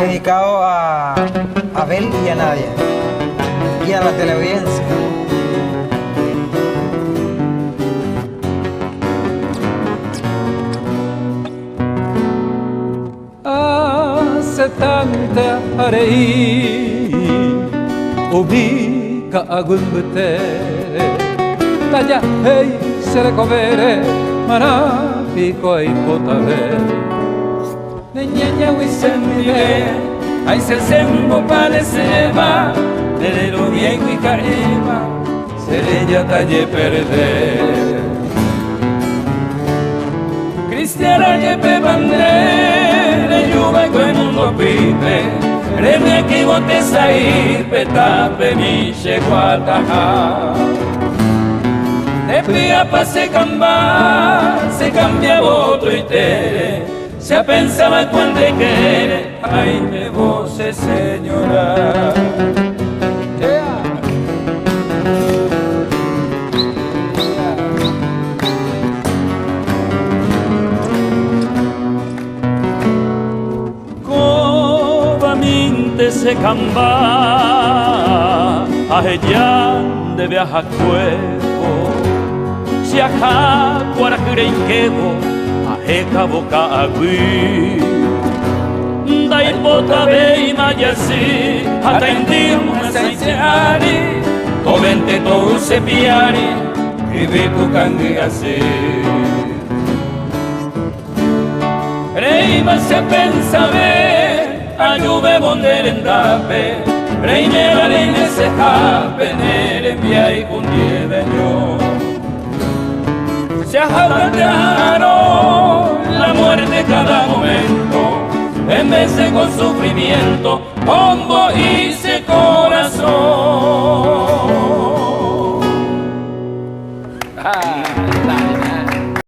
dedicado a Abel y a Nadia y a la teleaudiencia. Hace tanta arei ubi ka agumbete taya hei serekovere marapi koi potave Neñeña wisemide ai se sembo paleceba de lo viejo y caema serella talle perder Cristiana yepe bandera yuva con mundo pipe Reme que bote sair petape mi cheguataja De pia pa se cambia otro y tere Se pensaba cuando quiere ay me voce señora se camba a ella de viajar cuerpo si acá para creíquebo a eka boca agui da hipota ve y mayasi hasta indígena se ari tovente todo se piari y ve tu cangue así Reima se pensa ver ayuve bonder en dape reine la reine se jape nere via y con dieveño se ajabatearon la muerte cada momento en vez de con sufrimiento hongo hice corazón